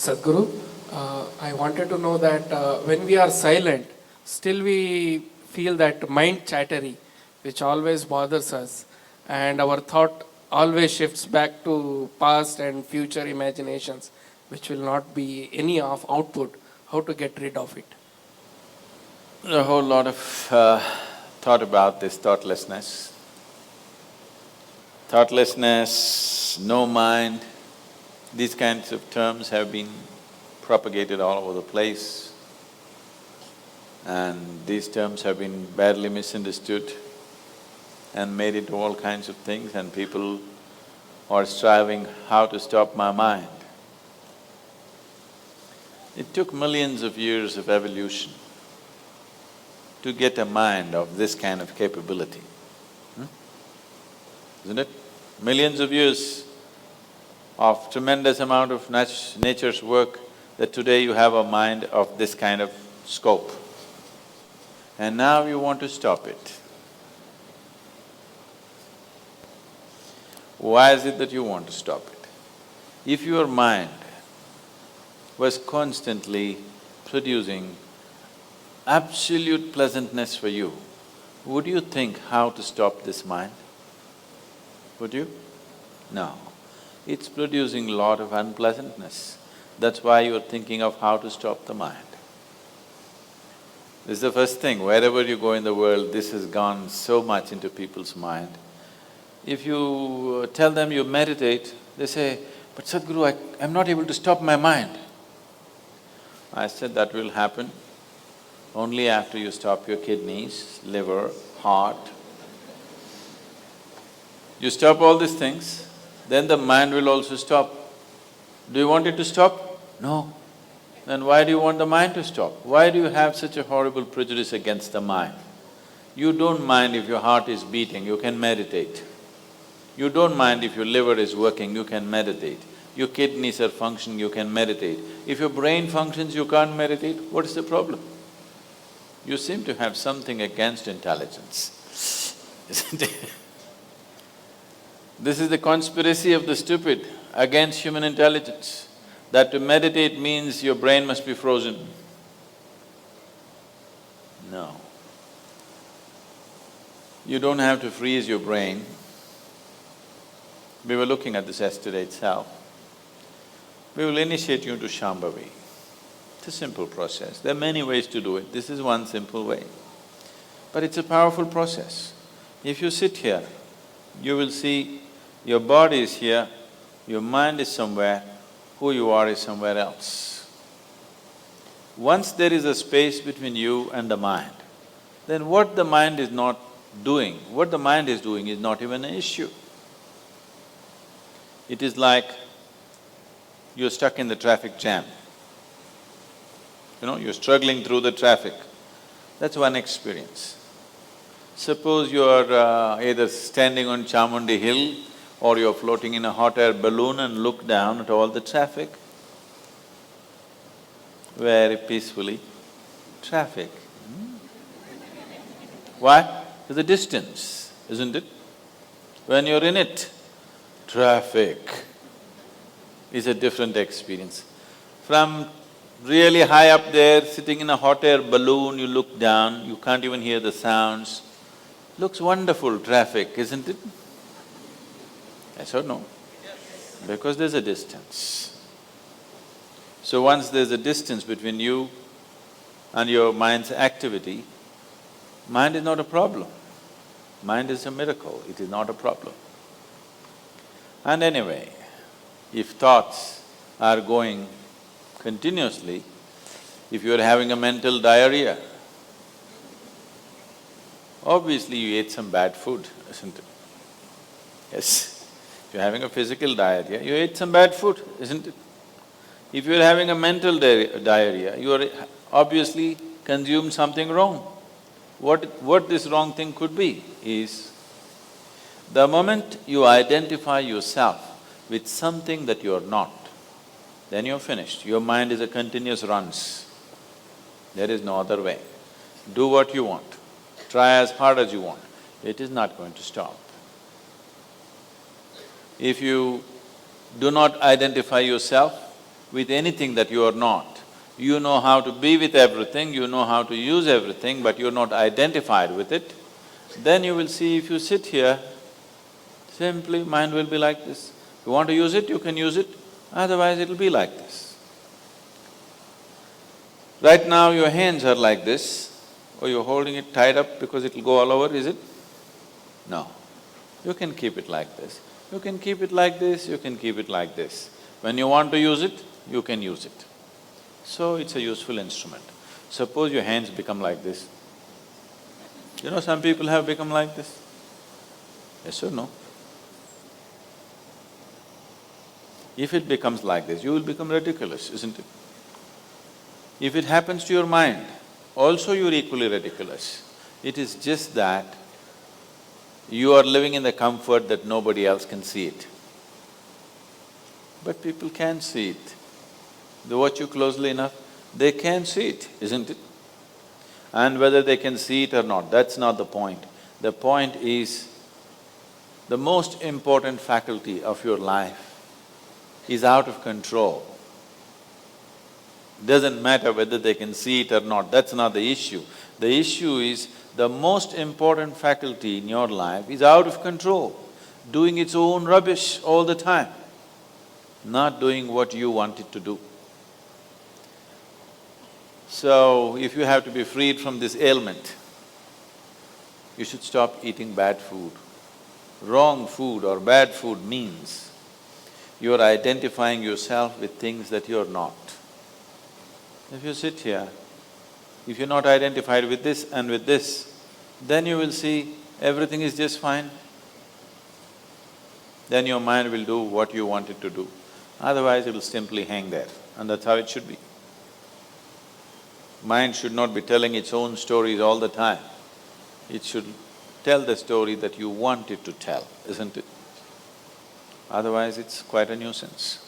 Sadhguru, I wanted to know that when we are silent, still we feel that mind chattery, which always bothers us, and our thought always shifts back to past and future imaginations, which will not be any of output. How to get rid of it? A whole lot of thought about this thoughtlessness. Thoughtlessness, no mind, these kinds of terms have been propagated all over the place, and these terms have been badly misunderstood and made into all kinds of things, and people are striving how to stop my mind. It took millions of years of evolution to get a mind of this kind of capability, isn't it? Millions of years of tremendous amount of nature's work that today you have a mind of this kind of scope. And now you want to stop it. Why is it that you want to stop it? If your mind was constantly producing absolute pleasantness for you, would you think how to stop this mind? Would you? No. It's producing a lot of unpleasantness. That's why you're thinking of how to stop the mind. This is the first thing, wherever you go in the world, this has gone so much into people's mind. If you tell them you meditate, they say, "But Sadhguru, I'm not able to stop my mind." I said, that will happen only after you stop your kidneys, liver, heart. You stop all these things, then the mind will also stop. Do you want it to stop? No. Then why do you want the mind to stop? Why do you have such a horrible prejudice against the mind? You don't mind if your heart is beating, you can meditate. You don't mind if your liver is working, you can meditate. Your kidneys are functioning, you can meditate. If your brain functions, you can't meditate, what is the problem? You seem to have something against intelligence, isn't it? This is the conspiracy of the stupid against human intelligence, that to meditate means your brain must be frozen. No. You don't have to freeze your brain. We were looking at this yesterday itself. We will initiate you into Shambhavi. It's a simple process. There are many ways to do it. This is one simple way. But it's a powerful process. If you sit here, you will see your body is here, your mind is somewhere, who you are is somewhere else. Once there is a space between you and the mind, then what the mind is not doing, what the mind is doing is not even an issue. It is like you're stuck in the traffic jam. You're struggling through the traffic. That's one experience. Suppose you're either standing on Chamundi Hill or you're floating in a hot air balloon and look down at all the traffic. Very peacefully, traffic. Why? There's a distance, isn't it? When you're in it, traffic is a different experience. From really high up there, sitting in a hot air balloon, you look down, you can't even hear the sounds. Looks wonderful, traffic, isn't it? Yes or no? Because there's a distance. So once there's a distance between you and your mind's activity, mind is not a problem. Mind is a miracle, it is not a problem. And anyway, if thoughts are going continuously, if you're having a mental diarrhea, obviously you ate some bad food, isn't it? Yes. If you're having a physical diarrhea, you ate some bad food, isn't it? If you're having a mental diarrhea, you are obviously consumed something wrong. What this wrong thing could be is, the moment you identify yourself with something that you're not, then you're finished. Your mind is a continuous runs. There is no other way. Do what you want, try as hard as you want, it is not going to stop. If you do not identify yourself with anything that you are not. You know how to be with everything, you know how to use everything, but you're not identified with it, then you will see if you sit here, simply mind will be like this. If you want to use it, you can use it, otherwise it'll be like this. Right now your hands are like this, or you're holding it tied up because it'll go all over, is it? No. You can keep it like this. You can keep it like this, you can keep it like this. When you want to use it, you can use it. So it's a useful instrument. Suppose your hands become like this. You know, some people have become like this. Yes or no? If it becomes like this, you will become ridiculous, isn't it? If it happens to your mind, also you're equally ridiculous. It is just that you are living in the comfort that nobody else can see it. But people can see it. They watch you closely enough, they can see it, isn't it? And whether they can see it or not, that's not the point. The point is, the most important faculty of your life is out of control. Doesn't matter whether they can see it or not, that's not the issue. The issue is, the most important faculty in your life is out of control, doing its own rubbish all the time, not doing what you want it to do. So, if you have to be freed from this ailment, you should stop eating bad food. Wrong food or bad food means you're identifying yourself with things that you're not. If you sit here, if you're not identified with this and with this, then you will see everything is just fine. Then your mind will do what you want it to do. Otherwise, it will simply hang there, and that's how it should be. Mind should not be telling its own stories all the time. It should tell the story that you want it to tell, isn't it? Otherwise, it's quite a nuisance.